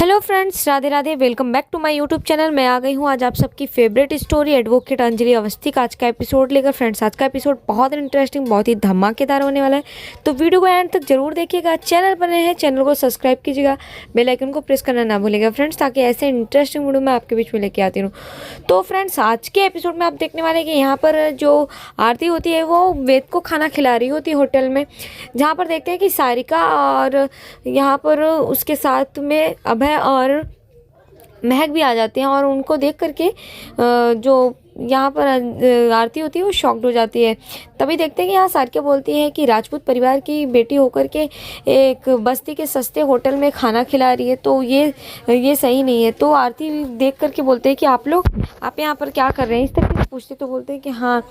Hello friends, Radhe Radhe. Welcome back to my YouTube channel. मैं आ गई हूँ आज आप सबकी favourite story advocate Anjali Awasthi का आज का एपिसोड लेकर। फ्रेंड्स, आज का एपिसोड बहुत इंटरेस्टिंग, बहुत ही धमाकेदार होने वाला है, तो वीडियो को एंड तक जरूर देखिएगा। चैनल पर नए हैं, चैनल को सब्सक्राइब कीजिएगा, बेल आइकन को प्रेस करना ना भूलिएगा फ्रेंड्स, ताकि ऐसे इंटरेस्टिंग वीडियो मैं आपके बीच में लेके आती रहूँ। तो फ्रेंड्स, आज के एपिसोड में आप देखने वाले कि यहाँ पर जो आरती होती है वो वेद को खाना खिला रही होती है होटल में, जहाँ पर देखते हैं कि सारिका और यहाँ पर उसके साथ में अभय और महक भी आ जाते हैं। और उनको देख करके जो यहाँ पर आरती होती है वो शॉक्ड हो जाती है। तभी देखते हैं कि यहाँ सारिका बोलती है कि राजपूत परिवार की बेटी होकर के एक बस्ती के सस्ते होटल में खाना खिला रही है, तो ये सही नहीं है। तो आरती देख करके बोलते हैं कि आप यहाँ पर क्या कर रहे हैं, इस तरह से पूछते, तो बोलते हैं कि हाँ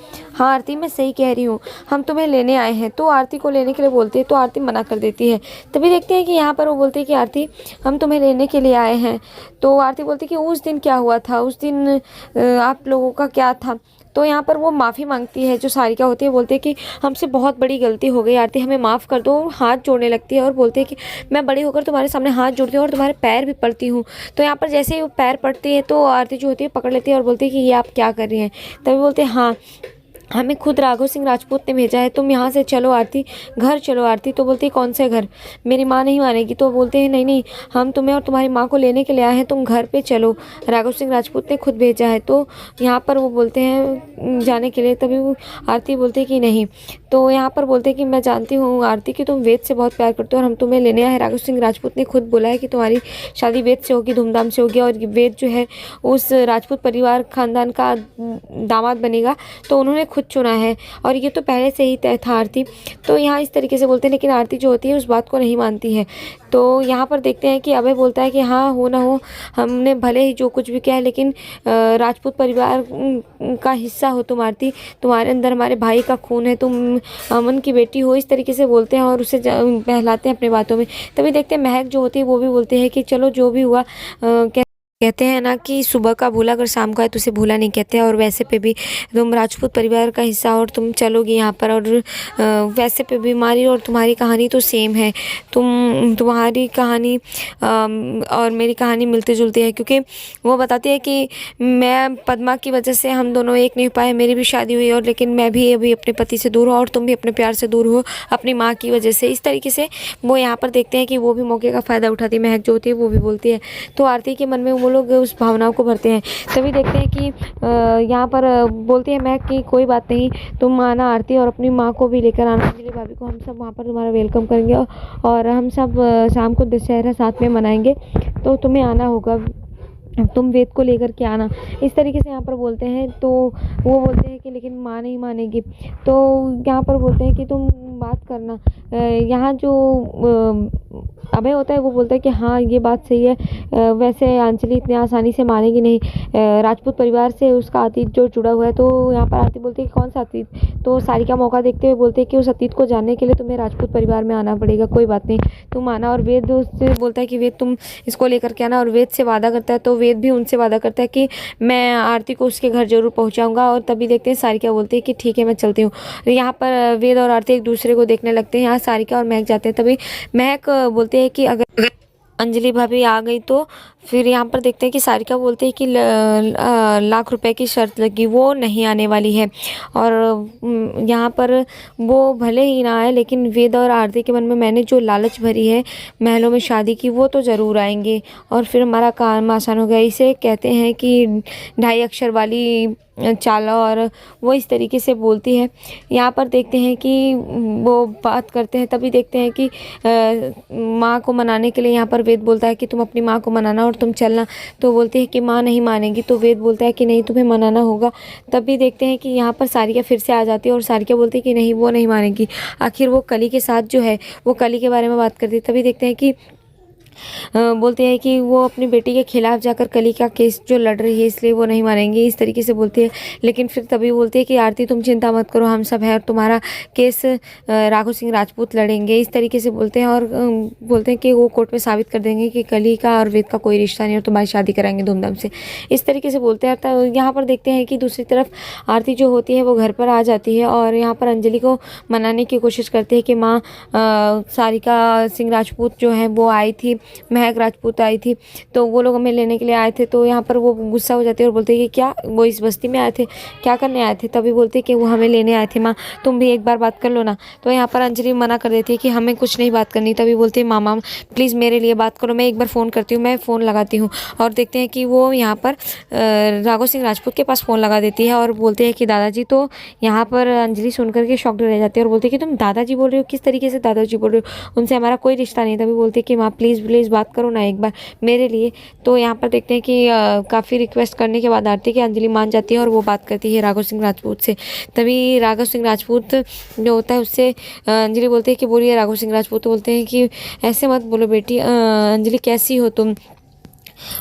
आरती, मैं सही कह रही हूँ, हम तुम्हें लेने आए हैं। तो आरती को लेने के लिए बोलते हैं, तो आरती मना कर देती है। तभी देखते हैं कि यहाँ पर वो बोलते हैं कि आरती, हम तुम्हें लेने के लिए आए हैं। तो आरती बोलती है कि उस दिन क्या हुआ था, उस दिन आप लोगों का क्या था। तो यहाँ पर वो माफ़ी मांगती है, जो सारिका होती है, बोलते है कि हमसे बहुत बड़ी गलती हो गई आरती, हमें माफ़ कर दो। हाथ जोड़ने लगती है और बोलते है कि मैं बड़ी होकर तुम्हारे सामने हाथ जोड़ती हूँ और तुम्हारे पैर भी पड़ती हूँ। तो यहाँ पर जैसे ही वो पैर पड़ती है तो आरती जो होती है पकड़ लेती है और बोलती है कि ये आप क्या कर रही हैं। तभी बोलते हैं हाँ, हमें खुद राघव सिंह राजपूत ने भेजा है, तुम यहाँ से चलो आरती, घर चलो आरती। तो बोलती है कौन से घर, मेरी माँ नहीं मानेगी। तो बोलते हैं नहीं नहीं, हम तुम्हें और तुम्हारी माँ को लेने के लिए आए हैं, तुम घर पे चलो, राघव सिंह राजपूत ने खुद भेजा है। तो यहाँ पर वो बोलते हैं जाने के लिए। तभी वो आरती बोलती है कि नहीं। तो यहाँ पर बोलते हैं कि मैं जानती हूँ आरती कि तुम वेद से बहुत प्यार करते हो और हम तुम्हें लेने आए हैं। राघव सिंह राजपूत ने खुद बोला है कि तुम्हारी शादी वेद से होगी, धूमधाम से होगी, और वेद जो है उस राजपूत परिवार खानदान का दामाद बनेगा, तो उन्होंने खुद चुना है और ये तो पहले से ही तय था आरती। तो यहाँ इस तरीके से बोलते हैं, लेकिन आरती जो होती है उस बात को नहीं मानती है। तो यहाँ पर देखते हैं कि अभय बोलता है कि हाँ, हो ना हो, हमने भले ही जो कुछ भी किया है, लेकिन राजपूत परिवार का हिस्सा हो तुम आरती, तुम्हारे अंदर हमारे भाई का खून है, तुम अमन की बेटी हो। इस तरीके से बोलते हैं और उसे बहलाते हैं अपनी बातों में। तभी देखते हैं महक जो होती है वो भी बोलते हैं कि चलो जो भी हुआ, कहते हैं ना कि सुबह का भूला अगर शाम को है तो उसे भूला नहीं कहते। और वैसे पे भी तुम राजपूत परिवार का हिस्सा और तुम चलोगी यहाँ पर, और वैसे पे भी हमारी और तुम्हारी कहानी तो सेम है। तुम्हारी कहानी और मेरी कहानी मिलती जुलती है, क्योंकि वो बताती है कि मैं पद्मा की वजह से हम दोनों एक नहीं पाए, मेरी भी शादी हुई और लेकिन मैं भी अभी अपने पति से दूर हूँ और तुम भी अपने प्यार से दूर हो अपनी माँ की वजह से। इस तरीके से वो यहाँ पर देखते हैं कि वो भी मौके का फ़ायदा उठाती है, महक जो होती है वो भी बोलती है। तो आरती के मन में वो लोग उस भावनाओं को भरते हैं। तभी देखते हैं कि यहाँ पर बोलती है महक कि कोई बात नहीं, तुम आना आरती और अपनी माँ को भी लेकर आना, अंजलि भाभी को, हम सब वहाँ पर तुम्हारा वेलकम करेंगे और हम सब शाम को दशहरा साथ में मनाएंगे, तो तुम्हें आना होगा, तुम वेद को लेकर के आना। इस तरीके से यहाँ पर बोलते हैं। तो वो बोलते हैं कि लेकिन माँ नहीं मानेगी। तो यहाँ पर बोलते हैं कि तुम बात करना। यहाँ जो अभय होता है वो बोलता है कि हाँ ये बात सही है, वैसे अंजलि इतनी आसानी से मानेगी नहीं, राजपूत परिवार से उसका अतीत जो जुड़ा हुआ है। तो यहाँ पर आरती बोलती है कि कौन सा अतीत। तो सारिका मौका देखते हुए बोलते हैं कि उस अतीत को जानने के लिए तुम्हें राजपूत परिवार में आना पड़ेगा, कोई बात नहीं, तुम आना। और वेद उससे बोलता है कि वेद तुम इसको लेकर के आना, और वेद से वादा करता है। तो वेद भी उनसे वादा करता है कि मैं आरती को उसके घर जरूर पहुंचाऊंगा। और तभी देखते हैं सारिका बोलती है कि ठीक है मैं चलती हूँ। यहाँ पर वेद और आरती एक दूसरे को देखने लगते हैं। यहाँ सारिका और महक जाते हैं। तभी महक बोलते हैं कि अगर अंजलि भाभी आ गई तो फिर यहाँ पर देखते हैं कि सारिका बोलते हैं कि लाख रुपए की शर्त लगी, वो नहीं आने वाली है। और यहाँ पर वो भले ही ना आए, लेकिन वेद और आरती के मन में मैंने जो लालच भरी है महलों में शादी की, वो तो ज़रूर आएंगे और फिर हमारा काम आसान हो गया। इसे कहते हैं कि 2.5 अक्षर वाली चाला, और वो इस तरीके से बोलती है। यहाँ पर देखते हैं कि वो बात करते हैं। तभी देखते हैं कि माँ को मनाने के लिए यहाँ पर वेद बोलता है कि तुम अपनी माँ को मनाना और तुम चलना। तो बोलती है कि माँ नहीं मानेगी। तो वेद बोलता है कि नहीं, तुम्हें मनाना होगा। तभी देखते हैं कि यहाँ पर सारिका फिर से आ जाती है और सारिका बोलती है कि नहीं, वो नहीं मानेगी। आखिर वो कली के साथ जो है वो कली के बारे में बात करती है। तभी देखते हैं कि बोलते हैं कि वो अपनी बेटी के खिलाफ जाकर कली का केस जो लड़ रही है, इसलिए वो नहीं मानेंगे, इस तरीके से बोलती है। लेकिन फिर तभी बोलती है कि आरती तुम चिंता मत करो, हम सब हैं और तुम्हारा केस राघव सिंह राजपूत लड़ेंगे, इस तरीके से बोलते हैं। और बोलते हैं कि वो कोर्ट में साबित कर देंगे कि कली का और वेद का कोई रिश्ता नहीं और तुम्हारी शादी कराएंगे धूमधाम से, इस तरीके से बोलते हैं। तो यहाँ पर देखते हैं कि दूसरी तरफ आरती जो होती है वो घर पर आ जाती है और यहाँ पर अंजलि को मनाने की कोशिश करती है कि माँ सारिका सिंह राजपूत जो है वो आई थी महक राजपूत आई थी, तो वो लोग हमें लेने के लिए आए थे। तो यहाँ पर वो गुस्सा हो जाती है और बोलते हैं कि क्या वो इस बस्ती में आए थे, क्या करने आए थे। तभी बोलते कि वो हमें लेने आए थे माँ, तुम भी एक बार बात कर लो ना। तो यहाँ पर अंजलि मना कर देती है कि हमें कुछ नहीं बात करनी। तभी बोलते हैं मामा प्लीज़ मेरे लिए बात करो, मैं एक बार फ़ोन करती हूँ। मैं फ़ोन लगाती हूँ और देखते हैं कि वो यहाँ पर राघव सिंह राजपूत के पास फ़ोन लगा देती है और बोलते हैं कि दादाजी। तो यहाँ पर अंजलि सुन करके शॉक्ड रह जाती है और बोलती है कि तुम दादाजी बोल रहे हो, किस तरीके से दादाजी बोल रहे हो, उनसे हमारा कोई रिश्ता नहीं। तभी बोलती है कि माँ प्लीज़ प्लीज़ बात करो ना एक बार मेरे लिए। तो यहाँ पर देखते हैं कि काफ़ी रिक्वेस्ट करने के बाद आरती की अंजलि मान जाती है और वो बात करती है राघव सिंह राजपूत से। तभी राघव सिंह राजपूत जो होता है उससे अंजलि बोलती है कि बोलिए राघव सिंह राजपूत। तो बोलते हैं कि ऐसे मत बोलो बेटी, अंजलि कैसी हो तुम।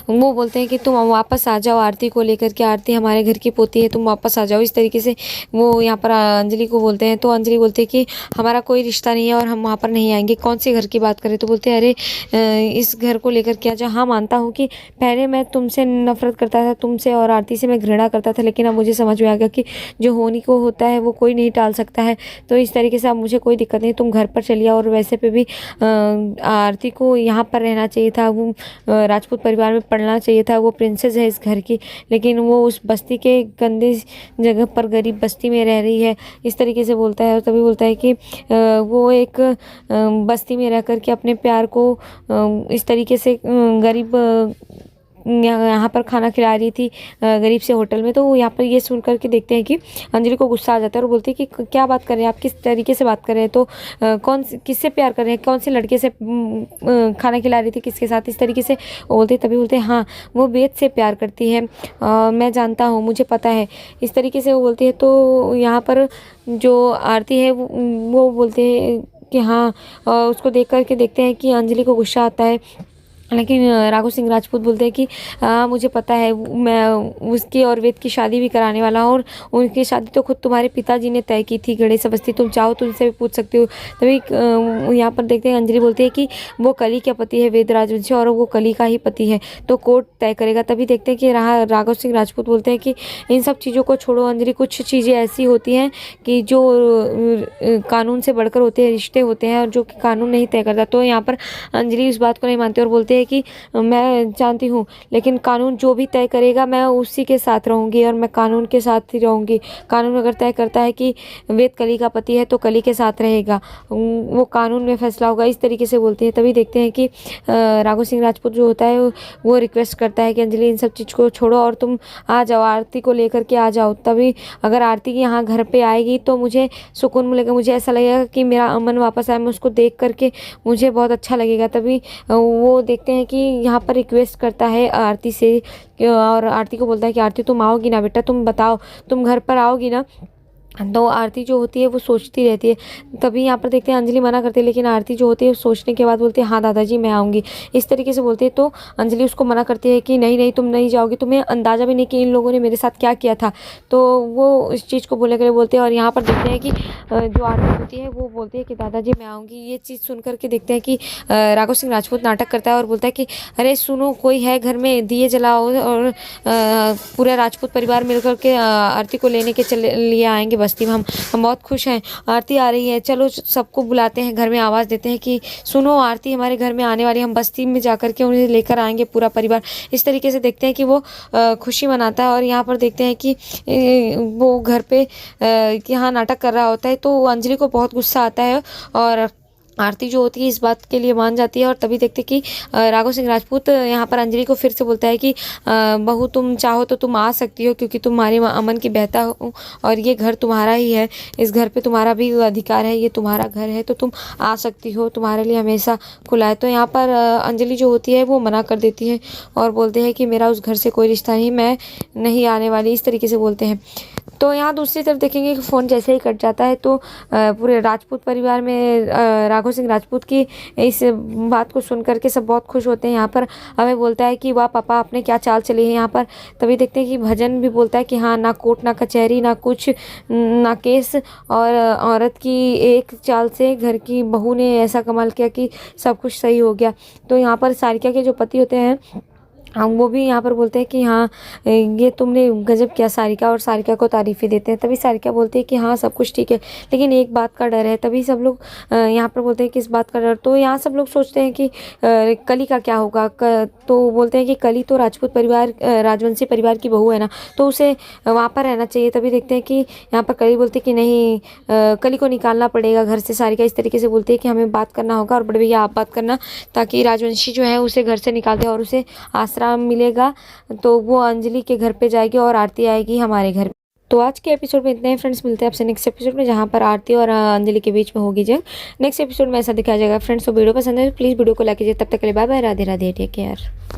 वो बोलते हैं कि तुम वापस आ जाओ आरती को लेकर के, आरती हमारे घर की पोती है, तुम वापस आ जाओ। इस तरीके से वो यहाँ पर अंजलि को बोलते हैं। तो अंजलि बोलते हैं कि हमारा कोई रिश्ता नहीं है और हम वहाँ पर नहीं आएंगे। कौन से घर की बात करें। तो बोलते हैं अरे इस घर को लेकर के आ जाओ। हाँ मानता हूँ कि पहले मैं तुमसे नफरत करता था, तुमसे और आरती से मैं घृणा करता था, लेकिन अब मुझे समझ में आ गया कि जो होने को होता है वो कोई नहीं टाल सकता है। तो इस तरीके से अब मुझे कोई दिक्कत नहीं, तुम घर पर चलिए। और वैसे पे भी आरती को यहाँ पर रहना चाहिए था, वो राजपूत परिवार में पढ़ना चाहिए था, वो प्रिंसेस है इस घर की, लेकिन वो उस बस्ती के गंदे जगह पर गरीब बस्ती में रह रही है। इस तरीके से बोलता है और तभी बोलता है कि वो एक बस्ती में रह कर के अपने प्यार को इस तरीके से गरीब यहाँ पर खाना खिला रही थी गरीब से होटल में। तो यहाँ पर ये सुन करके देखते हैं कि अंजलि को गुस्सा आ जाता है और बोलती है कि क्या बात कर रहे हैं आप, किस तरीके से बात कर रहे हैं। तो किससे प्यार कर रहे हैं, कौन से लड़के से खाना खिला रही थी, किसके साथ, इस तरीके से बोलते। तभी बोलते हैं हाँ वो वेद से प्यार करती है, मैं जानता हूँ, मुझे पता है। इस तरीके से वो बोलती है। तो यहाँ पर जो आरती है वो बोलते हैं कि हाँ, उसको देख करके देखते हैं कि अंजलि को गुस्सा आता है, लेकिन राघव सिंह राजपूत बोलते हैं कि मुझे पता है, मैं उसकी और वेद की शादी भी कराने वाला हूँ और उनकी शादी तो खुद तुम्हारे पिताजी ने तय की थी गणेश अवस्थी, तुम चाहो तो उनसे भी पूछ सकते हो। तभी यहाँ पर देखते हैं अंजलि बोलती है कि वो कली का पति है वेद राजवंशी और वो कली का ही पति है, तो कोर्ट तय करेगा। तभी देखते हैं कि राघव सिंह राजपूत बोलते हैं कि इन सब चीज़ों को छोड़ो अंजलि, कुछ चीज़ें ऐसी होती हैं कि जो कानून से बढ़कर होते हैं, रिश्ते होते हैं और जो कि कानून नहीं तय करता। तो यहाँ पर अंजलि इस बात को नहीं मानती और बोलते हैं कि मैं जानती हूँ, लेकिन कानून जो भी तय करेगा मैं उसी के साथ रहूँगी और मैं कानून के साथ ही रहूँगी। कानून अगर तय करता है कि वेद कली का पति है तो कली के साथ रहेगा, वो कानून में फैसला होगा। इस तरीके से बोलती है। तभी देखते हैं कि राघव सिंह राजपूत जो होता है वो रिक्वेस्ट करता है कि अंजलि इन सब चीज़ को छोड़ो और तुम आ जाओ, आरती को लेकर के आ जाओ। तभी अगर आरती यहाँ घर पे आएगी तो मुझे सुकून मिलेगा, मुझे ऐसा लगेगा कि मेरा अमन वापस आया, मैं उसको देख करके मुझे बहुत अच्छा लगेगा। तभी वो देखते हैं कि यहाँ पर रिक्वेस्ट करता है आरती से और आरती को बोलता है कि आरती तुम आओगी ना बेटा, तुम बताओ तुम घर पर आओगी ना। तो आरती जो होती है वो सोचती रहती है। तभी यहाँ पर देखते हैं अंजलि मना करती है, लेकिन आरती जो होती है सोचने के बाद बोलती है हाँ दादाजी मैं आऊँगी, इस तरीके से बोलती है। तो अंजलि उसको मना करती है कि नहीं नहीं तुम नहीं जाओगी, तुम्हें अंदाज़ा भी नहीं कि इन लोगों ने मेरे साथ क्या किया था। तो वो इस चीज़ को बोलने के लिए बोलते हैं और यहाँ पर देखते हैं कि जो आरती होती है वो बोलती है कि दादाजी मैं आऊँगी। ये चीज़ सुन करके देखते हैं कि राघव सिंह राजपूत नाटक करता है और बोलता है कि अरे सुनो कोई है घर में, दिए जलाओ और पूरा राजपूत परिवार मिलकर के आरती को लेने के लिए आएंगे बस्ती में, हम बहुत खुश हैं, आरती आ रही है, चलो सबको बुलाते हैं, घर में आवाज़ देते हैं कि सुनो आरती हमारे घर में आने वाली, हम बस्ती में जाकर के उन्हें लेकर आएंगे पूरा परिवार। इस तरीके से देखते हैं कि वो खुशी मनाता है और यहाँ पर देखते हैं कि वो घर पे यहाँ नाटक कर रहा होता है। तो अंजलि को बहुत गुस्सा आता है और आरती जो होती है इस बात के लिए मान जाती है। और तभी देखते कि राघव सिंह राजपूत यहाँ पर अंजलि को फिर से बोलता है कि बहू तुम चाहो तो तुम आ सकती हो, क्योंकि तुम्हारे अमन की बहता हो और ये घर तुम्हारा ही है, इस घर पे तुम्हारा भी अधिकार है, ये तुम्हारा घर है, तो तुम आ सकती हो, तुम्हारे लिए हमेशा खुला है। तो यहाँ पर अंजलि जो होती है वो मना कर देती है और बोलते हैं कि मेरा उस घर से कोई रिश्ता नहीं, मैं नहीं आने वाली, इस तरीके से बोलते हैं। तो यहाँ दूसरी तरफ देखेंगे कि फ़ोन जैसे ही कट जाता है तो पूरे राजपूत परिवार में राघव सिंह राजपूत की इस बात को सुन करके सब बहुत खुश होते हैं। यहाँ पर हमें बोलता है कि वाह पापा आपने क्या चाल चली है यहाँ पर। तभी देखते हैं कि भजन भी बोलता है कि हाँ ना कोर्ट ना कचहरी ना कुछ ना केस, और औरत की एक चाल से घर की बहू ने ऐसा कमाल किया कि सब कुछ सही हो गया। तो यहाँ पर सारिका के जो पति होते हैं हाँ, वो भी यहाँ पर बोलते हैं कि हाँ ये तुमने गजब किया सारिका, और सारिका को तारीफ़ें देते हैं। तभी सारिका बोलती है कि हाँ सब कुछ ठीक है, लेकिन एक बात का डर है। तभी सब लोग यहाँ पर बोलते हैं कि इस बात का डर, तो यहाँ सब लोग सोचते हैं कि कली का क्या होगा। तो बोलते हैं कि कली तो राजपूत परिवार राजवंशी परिवार की बहू है ना, तो उसे वहाँ पर रहना चाहिए। तभी देखते हैं कि यहाँ पर कली बोलती है कि नहीं, कली को निकालना पड़ेगा घर से। सारिका इस तरीके से बोलती है कि हमें बात करना होगा, और बड़े भैया आप बात करना, ताकि राजवंशी जो है उसे घर से निकाल दे और उसे आश्रम मिलेगा, तो वो अंजलि के घर पे जाएगी और आरती आएगी हमारे घर। तो आज के एपिसोड में इतना ही फ्रेंड्स, मिलते हैं आपसे नेक्स्ट एपिसोड में, जहाँ पर आरती और अंजलि के बीच में होगी जंग। नेक्स्ट एपिसोड में ऐसा दिखाया जाएगा फ्रेंड्स। तो वीडियो पसंद है तो प्लीज़ वीडियो को लाइक कीजिए। तब तक के लिए bye bye, Radhe Radhe, take care.